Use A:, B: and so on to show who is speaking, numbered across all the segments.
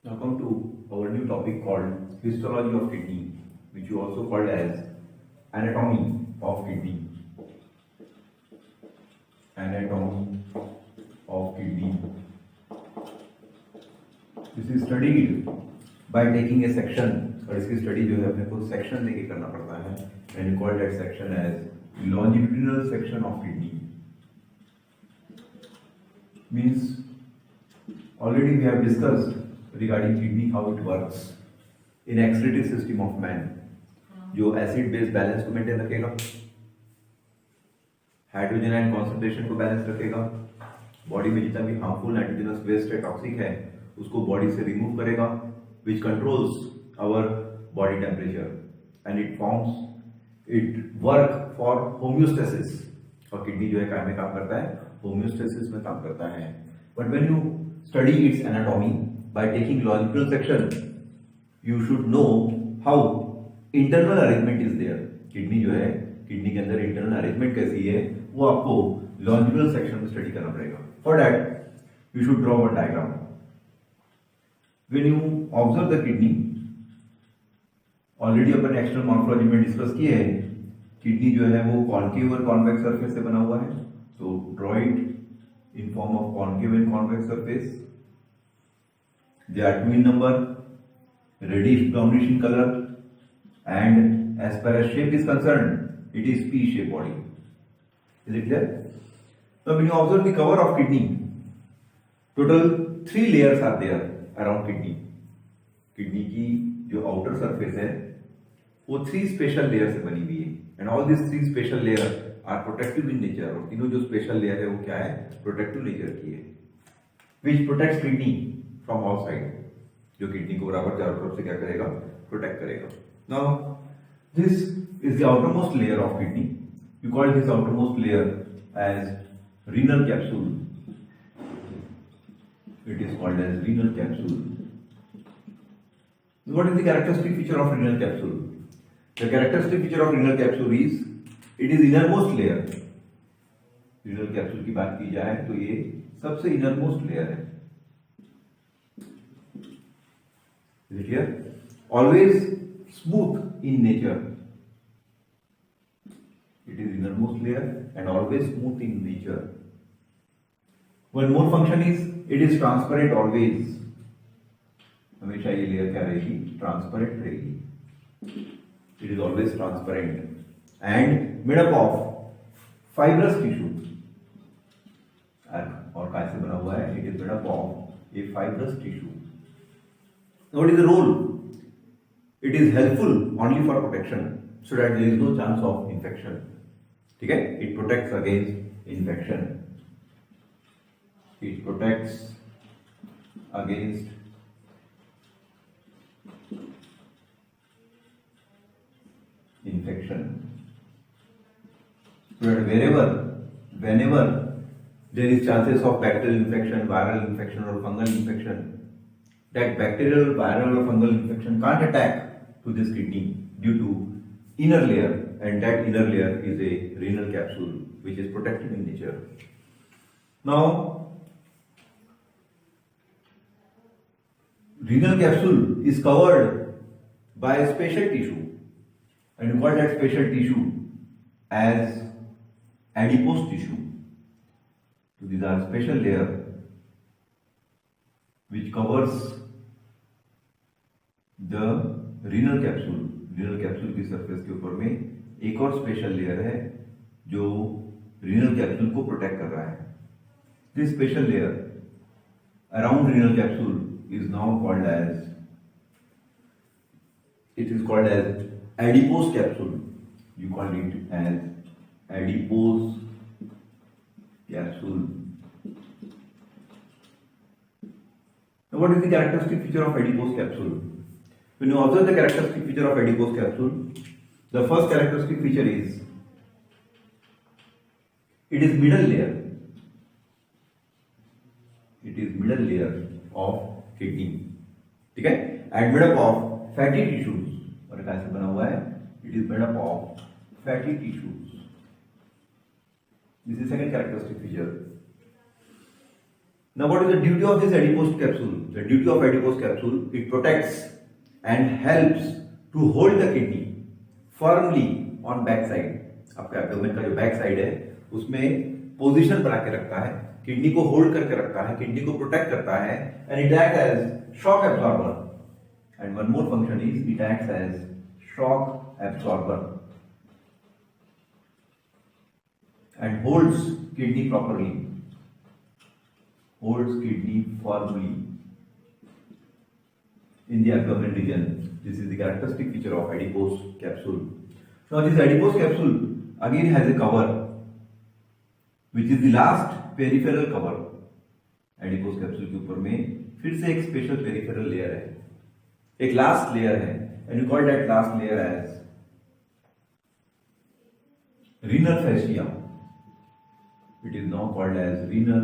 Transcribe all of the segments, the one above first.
A: Now come to our new topic called histology of kidney, which you also called as anatomy of kidney. Anatomy of kidney. This is studied by taking a section, और इसकी study जो है अपने को section लेके करना पड़ता है, and you call that section as longitudinal section of kidney. Means already we have discussed regarding kidney how it works in excretive system of man. जो एसिड बेस बैलेंस को मेंटेन रखेगा, हाइड्रोजन आयन कॉन्सेंट्रेशन को balance रखेगा, body में जितना भी harmful nitrogenous waste है, toxic है, उसको बॉडी से रिमूव करेगा, which controls our body temperature and it work for homeostasis. और किडनी जो है काय में काम करता है, होम्योस्टेसिस में काम करता है. But when you study its anatomy by taking longitudinal section, you should know how internal arrangement is there. Kidney जो है, किडनी के अंदर इंटरनल अरेंजमेंट कैसी है, वो आपको longitudinal सेक्शन में स्टडी करना पड़ेगा. For that you should draw one diagram. When you observe the kidney, already upon external morphology में डिस्कस किए हैं, किडनी जो है वो कॉन्केव और कॉन्वेक्स सरफेस से बना हुआ है. तो draw it in form of concave and convex surface. They are two in number, reddish brownish in colour, and as per as shape is concern it is P shape body. Is it clear? Now when you observe the cover of kidney, total 3 layers are there around kidney. Kidney की जो outer surface है वो 3 special layer से बनी हुई है, and all this 3 special layer are protective in nature. और तीनों जो स्पेशल लेयर है वो क्या है, प्रोटेक्टिव नेचर की है, which protects kidney from all side. जो किडनी को बराबर चारों तरफ से क्या करेगा, प्रोटेक्ट करेगा. Now this is the outermost layer of kidney. You call this outermost layer as renal capsule. It is called as renal capsule. What is the characteristic feature of renal capsule? The characteristic feature of renal capsule is it is innermost layer. Renal capsule की बात की जाए तो ये सबसे innermost layer है. Is it clear? Always smooth in nature. It is innermost layer and always smooth in nature. One more function is it is transparent always. हमेशा ये लेयर क्या रहेगी, ट्रांसपेरेंट रहेगी. It is always transparent and made up of fibrous tissue. और काय से बना हुआ है, it is made up of a fibrous tissue. What is the role? It is helpful only for protection, so that there is no chance of infection. ठीक है, it protects against infection. It protects against infection. So that whenever there is chances of bacterial infection, viral infection or fungal infection, that bacterial, viral or fungal infection can't attack to this kidney due to inner layer, and that inner layer is a renal capsule which is protective in nature. Now renal capsule is covered by a special tissue, and you call that special tissue as adipose tissue. So these are special layer which covers the renal capsule. renal capsule की surface के ऊपर में एक और special layer है जो renal capsule को protect कर रहा है. This special layer around renal capsule is now called as, it is called as adipose capsule. You call it as adipose capsule. Now what is the characteristic feature of adipose capsule? When you observe the characteristic feature of adipose capsule, the first characteristic feature is it is middle layer. It is middle layer of kidney. ठीक है, and made up of fatty tissues. और कैसे बना हुआ है, it is made up of fatty tissues. This is second characteristic feature. Now, what is the duty of this adipose capsule? The duty of adipose capsule, it protects and helps to hold the kidney firmly on back side. आपके abdomen का जो back side है उसमें position बना के रखता है, kidney को होल्ड करके रखता है, किडनी को प्रोटेक्ट करता है, and it act as shock absorber. And one more function is it acts as shock absorber and holds kidney properly, holds kidney firmly in the abdominal region. This is the characteristic feature of adipose capsule. Now this adipose capsule again has a cover which is the last peripheral cover. adipose capsule के ऊपर में फिर से एक special peripheral layer है, एक last layer है, and you call that last layer as renal fascia. It is now called as renal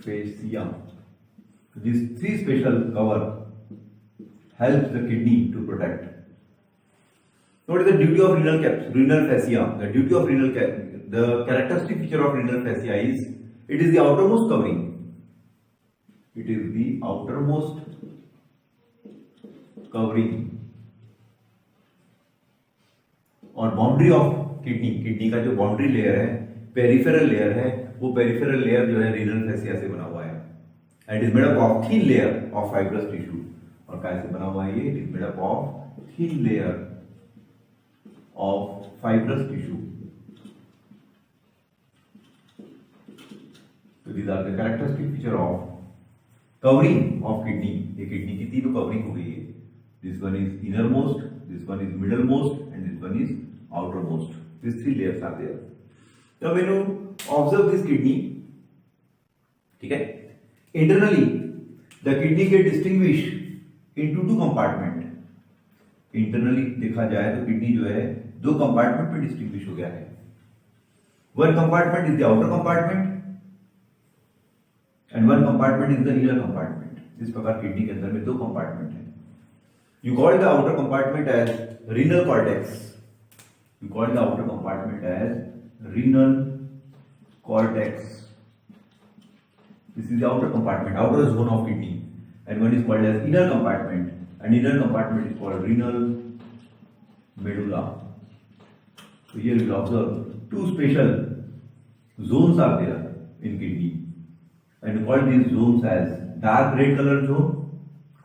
A: fascia. These three special cover helps the kidney to protect. So what is the duty of renal fascia? The duty of the characteristic feature of renal fascia is it is the outermost covering. It is the outermost covering और boundary of kidney का जो boundary layer है, peripheral layer है, वो peripheral layer जो है renal fascia से बना हुआ है and is made up of thin layer of fibrous tissue. और कैसे बना हुआ है ये? It is made up of thin layer of fibrous tissue. So these are the characteristic feature of covering of kidney. ये किडनी की तीनों covering हो गई है. This one is innermost, this one is middlemost, and this one is outermost. These three layers are there. Now when you observe this kidney, ठीक है, internally the kidney get distinguished into two compartment. Internally देखा जाए तो kidney जो है दो compartment में distinguish हो गया है. One compartment is the outer compartment and one compartment is the inner compartment. इस प्रकार किडनी के अंदर में दो कंपार्टमेंट है. You call the outer compartment as renal cortex. You call the outer compartment as renal cortex. This is the outer compartment, outer zone of kidney, and one is called as inner compartment, and inner compartment is called renal medulla. So here we will observe two special zones are there in kidney, and we call these zones as dark red colored zone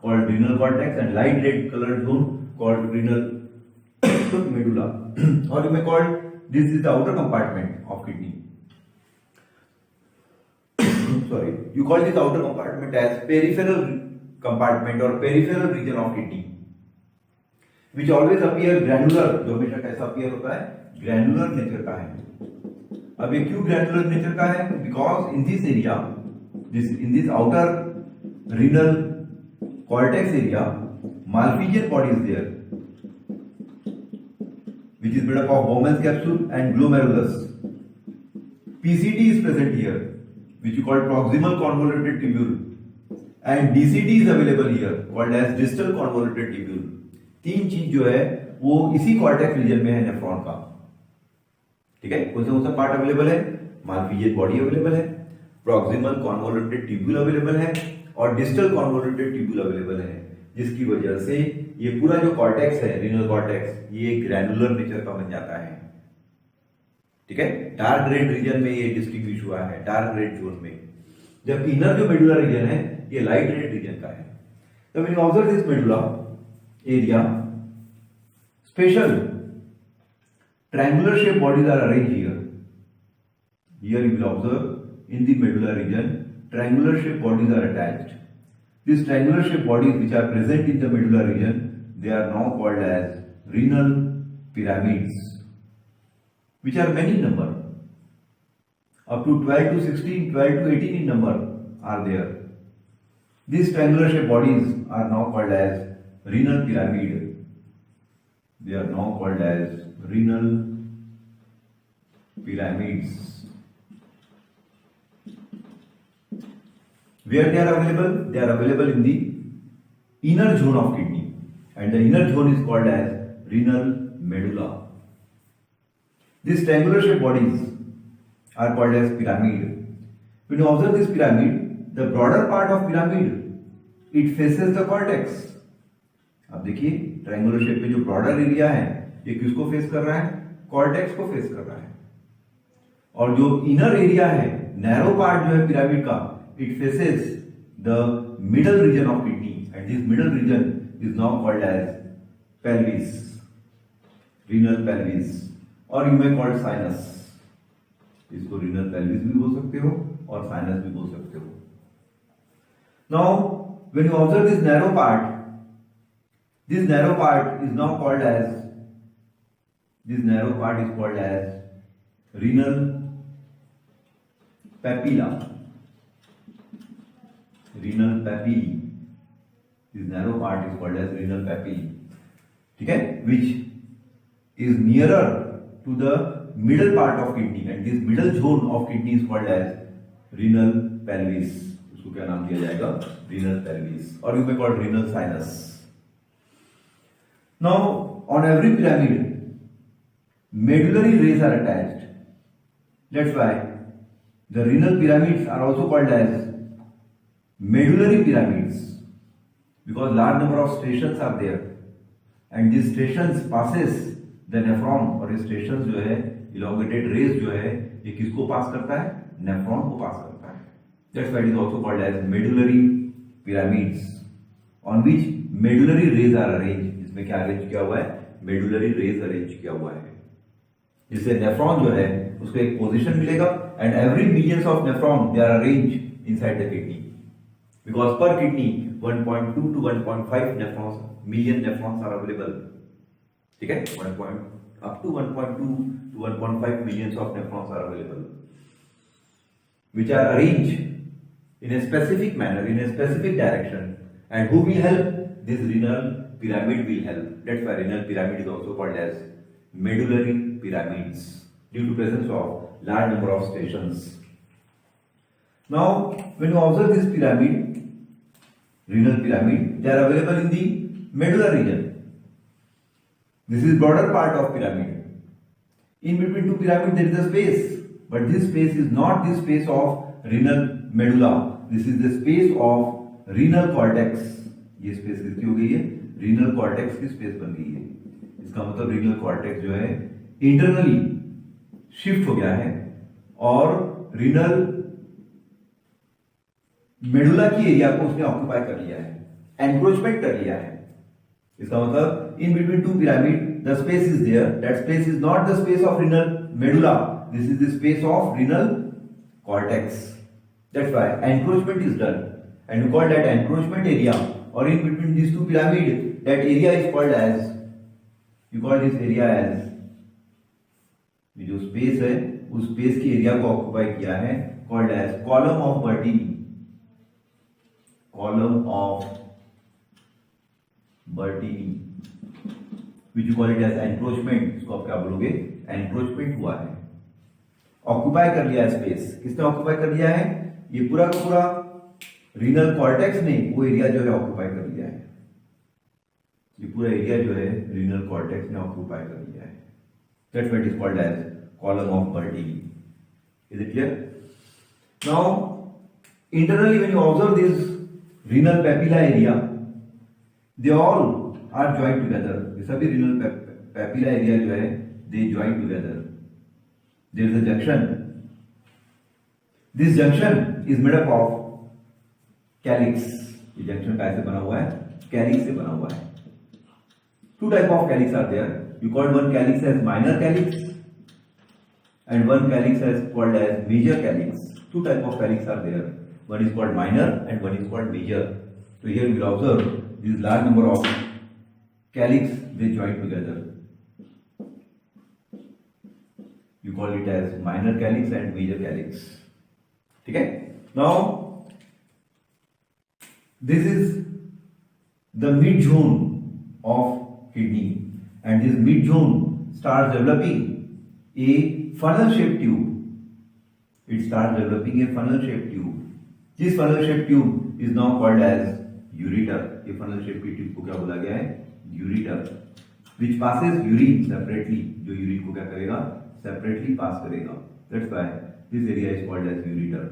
A: called renal cortex and light red colored zone called renal medulla. Or you may call this is the outer compartment of kidney. Sorry, you call this outer compartment as peripheral compartment or peripheral region of kidney, which always appear granular. जो हमेशा कैसा appear होता है? Granular nature का है. अब ये क्यों granular nature का है? Because in this area, in this outer renal cortex area, Malpighian body is there, which is made up of Bowman's capsule and glomerulus. PCT is present here, which you call proximal convoluted tubule, and DCT is available here, called as distal convoluted tubule. तीन चीज जो है वो इसी cortex reason में है nephron का. ठीक है, कौन सा पार्ट अवेलेबल है? माल्पीजियन बॉडी अवेलेबल है, प्रॉक्सिमल कॉन्वोल्यूटेड ट्यूब्यूल अवेलेबल है और डिस्टल कॉन्वोल्यूटेड ट्यूब्यूल अवेलेबल है, जिसकी वजह से ये पूरा जो कॉर्टेक्स है, रीनल कॉर्टेक्स, ये ग्रैनुलर नेचर का बन जाता है. ठीक है, डार्क रेड रीजन में ये डिस्टिंग्विश हुआ है, डार्क रेड जोन में, जबकि इनर जो मेडुला रीजन है ये लाइट रेड रीजन का है. तो when you observe this medulla area, special triangular shaped bodies are arranged here. Here you will observe in the medulla region, triangular shaped bodies are attached. These triangular shaped bodies which are present in the medulla region, they are now called as renal pyramids, which are many in number. Up to 12 to 16, 12 to 18 in number are there. These triangular shaped bodies are now called as renal pyramid. They are now called as renal pyramids. Where they are available? They are available in the inner zone of kidney, and the inner zone is called as renal medulla. These triangular shaped bodies are called as pyramid. When you observe this pyramid, the broader part of pyramid it faces the cortex. अब देखिए triangular shape में जो broader area है ये किसको face कर रहा है? कॉर्टेक्स को फेस कर रहा है। और जो इनर एरिया है, नैरो पार्ट जो है पिरामिड का, it faces the middle region of kidney and this middle region is now called as pelvis, renal pelvis, और यू मे कॉल्ड साइनस। इसको रीनल पेल्विस भी बोल सकते हो और साइनस भी बोल सकते हो। Now when you observe this narrow part is now called as, this narrow part is called as renal papilla. Renal papillae. This narrow part is called as renal papillae. ठीक है? Which is nearer to the middle part of kidney, and this middle zone of kidney is called as renal pelvis. उसको क्या नाम दिया जाएगा? Renal pelvis, or you may call renal sinus. Now, on every pyramid, medullary rays are attached. That's why the renal pyramids are also called as medullary pyramids, because large number of stations are there, and these stations passes the nephron, और ये stations जो है elongated rays जो है ये किसको पास करता है? नेफ्रॉन को पास करता है। That's why it is also called as medullary pyramids, on which medullary rays are arranged. में क्या अरेंज किया हुआ है? मेडुलरी रेज अरेंज किया हुआ है, जिससे नेफ्रॉन जो है उसको एक पोजीशन मिलेगा, and every millions of nephron they are arrange inside the kidney, because per kidney 1.2 to 1.5 nephrons, million nephrons are available. ठीक है, 1 up to 1.2 to 1.5 millions of nephrons are available, which are arranged in a specific manner, in a specific direction, and who will help? This renal pyramid will help. That's why renal pyramid is also called as medullary pyramids, due to presence of large number of stations. Now, when you observe this pyramid, renal pyramid, they are available in the medulla region. This is broader part of pyramid. In between two pyramids there is a space, but this space is not the space of renal medulla. This is the space of renal cortex. ये space किसकी हो गई है? Renal cortex की space बन गई है। इसका मतलब रीनल कॉर्टेक्स जो है इंटरनली शिफ्ट हो गया है और रीनल मेडुला की एरिया को उसने ऑक्युपाई कर लिया है, एनक्रोचमेंट कर लिया है। इसका मतलब in between two pyramid the space is there, that space is not the space of renal medulla, this is the space of renal cortex. That's why encroachment is done and you call that encroachment area, or in between these two pyramids, that area is called as, you call this area as, ये जो space है उस space की area को occupy किया है, called as column of Bertini, column of Bertini, which you call it as encroachment। इसको आप क्या बोलोगे? एनक्रोचमेंट हुआ है, ऑक्युपाई कर लिया है स्पेस। किसने ऑक्युपाई कर लिया है? ये पूरा का पूरा रीनल कॉर्टेक्स ने वो एरिया जो है ऑक्युपाई कर लिया है। ये पूरा एरिया जो है रीनल कॉर्टेक्स ने ऑक्युपाई कर लिया है। That's what is called as column of Bertini. Is it clear? Now internally when you observe this renal papilla area, they all are joint together. ये सभी रीनल पेपिला एरिया जो है they joint together. There is a junction, this junction is made up of calyx. ये junction कैसे बना हुआ है? Calyx से बना हुआ है। Two type of calyx are there. You called one calyx as minor calyx and one calyx as called as major calyx. Two type of calyx are there, one is called minor and one is called major. तो here we will observe this large number of calyx, they join together. You call it as minor calyx and major calyx. ठीक है? Now this is the mid zone of kidney, and this mid zone starts developing a funnel shaped tube. It starts developing a funnel shaped tube. This funnel shaped tube is now called as ureter. ये funnel shaped tube को क्या बोला गया है? ureter, which passes urine separately. जो urine को क्या करेगा? separately pass करेगा. That's why this area is called as ureter.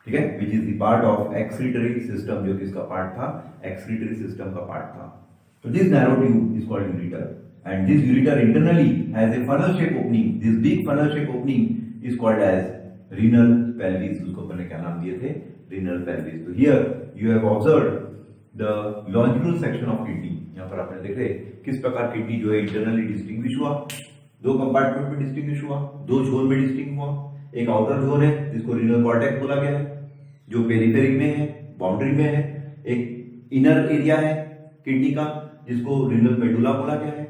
A: ठीक है, which is the part of excretory system, जो कि इसका पार्ट था, एक्सक्रीटरी सिस्टम का पार्ट था. So this narrow tube is called ureter, and this ureter internally has a funnel shape opening. This big funnel shape opening is called as renal pelvis. उसको अपन ने क्या नाम दिए थे? Renal pelvis. So here you have observed the longitudinal section of kidney. यहाँ पर आपने देख रहे किस प्रकार किडनी जो है इंटरनली डिस्टिंग्विश हुआ, दो कंपार्टमेंट में डिस्टिंग्विश हुआ, दो जोन में डिस्टिंग हुआ. एक आउटर जोन है जिसको रीनल कॉर्टेक्स बोला गया है, जो पेरिफेरी में है, बाउंड्री में है. एक इनर एरिया है किडनी का जिसको रीनल मेडुला बोला गया है.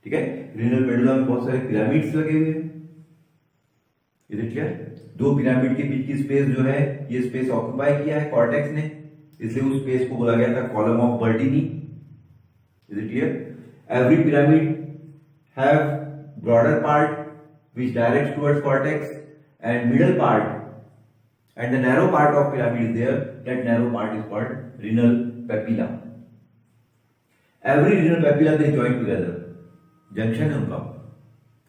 A: ठीक है, रीनल मेडुला में बहुत सारे पिरामिड्स लगे हुए हैं. Is it clear? दो पिरामिड के बीच की स्पेस जो है, ये स्पेस ऑक्युपाई किया है कॉर्टेक्स ने, इसलिए उस स्पेस को बोला गया था column of बर्टीनी. Is it clear? Every pyramid have broader part which directs towards cortex and middle part, and the narrow part of pyramid is there. That narrow part is called renal papilla. Every renal papilla they join together. Junction है उनका,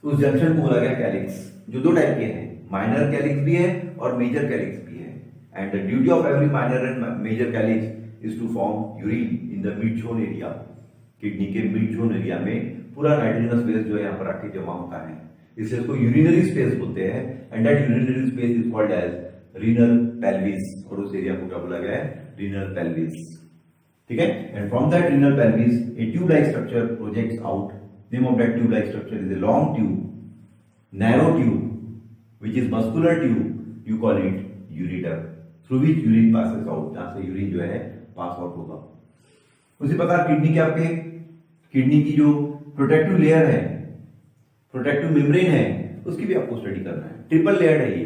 A: उस junction को बोला गया calyx, जो दो type के हैं, माइनर कैलिक्स भी है और मेजर कैलिक्स भी है. And the duty of every minor and major calyx is to form urine in the mid zone area. Kidney के मिड जोन एरिया में पूरा नाइट्रोजनस स्पेस जो है यहाँ पर आके जमा होता है, इसलिए इसको यूरिनरी स्पेस बोलते हैं. And that urinary space is called as renal pelvis, और उस एरिया को क्या बोला गया है? Renal pelvis. ठीक है, and from that renal pelvis a tube like structure projects out. Name of that tube like structure is a long tube, narrow tube which is muscular tube. You call it ureter, through which urine passes out, जहां से urine जो है pass out होगा. उसी प्रकार kidney के आपके kidney की जो प्रोटेक्टिव लेयर है, प्रोटेक्टिव मेम्ब्रेन है, उसकी भी आपको स्टडी करना है. ट्रिपल लेयर है ये.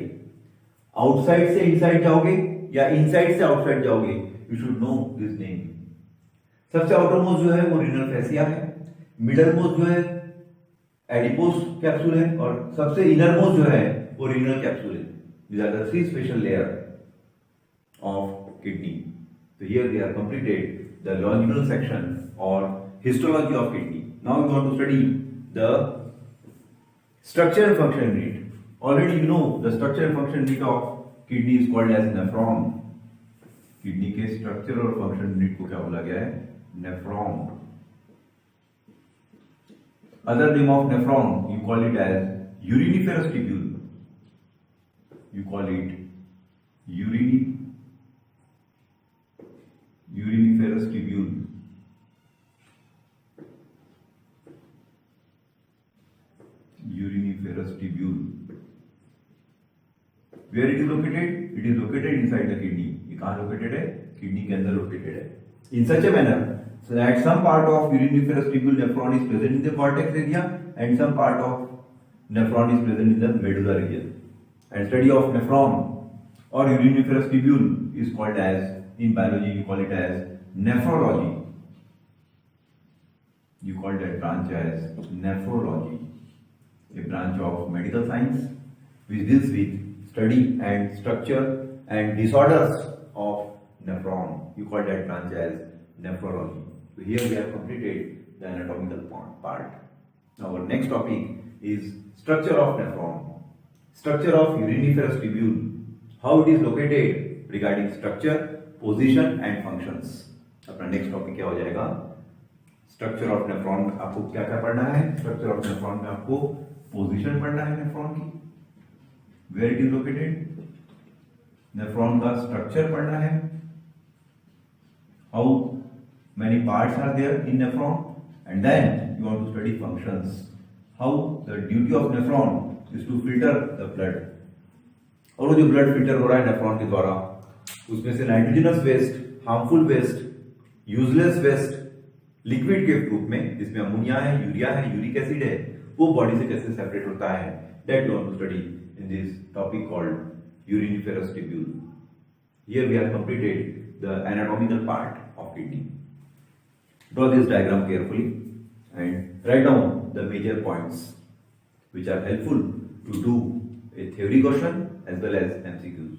A: आउटसाइड से इनसाइड जाओगे या इनसाइड से आउटसाइड जाओगे, you should know this name. सबसे आउटर मोस्ट जो है वो रीनल फैसिया है, मिडल मोस्ट जो है एडिपोस कैप्सूल है, और सबसे इनर मोस्ट जो है वो रीनल कैप्सूल है. These are the three special layer of kidney. So here they are completed the longitudinal section or histology of kidney. Now we want to study the structure and function unit. Already you know the structure and function unit of kidney is called as nephron. Kidney के structure और function unit को क्या बोला गया है? Nephron. Other name of nephron, you call it as uriniferous tubule. You call it uriniferous tubule. Uriniferous tubule. Where it is located? It is located inside the kidney. ये कहाँ located है? Kidney के अंदर located है. In such a manner so that some part of uriniferous tubule nephron is present in the cortex area and some part of nephron is present in the medulla region. And study of nephron or uriniferous tubule is called as, in biology you call it as nephrology. You call that branch as nephrology, a branch of medical science which deals with study and structure and disorders of nephron. You call that branch as nephrology. So here we have completed the anatomical part. Now our next topic is structure of nephron. Structure of uriniferous tubule. How it is located regarding structure, position and functions. अपना next topic क्या हो जाएगा? Structure of nephron. आपको क्या क्या पढ़ना है? Structure of nephron में आपको पोजीशन पढ़ना है नेफ्रॉन की, where it is located, nephron का स्ट्रक्चर पढ़ना है, how many parts are there in nephron, and then you want to study functions, how the duty of nephron is to filter the blood. और वो जो blood filter हो रहा है nephron के द्वारा, उसमें से nitrogenous waste, harmful waste, useless waste liquid के रूप में, जिसमें अमोनिया है, यूरिया है, यूरिक एसिड है, वो बॉडी से कैसे सेपरेट होता है, that you want to study in this topic called uriniferous tubule. Here we have completed the anatomical part of kidney. Draw this diagram carefully and write down the major points which are helpful to do a theory question as well as MCQs.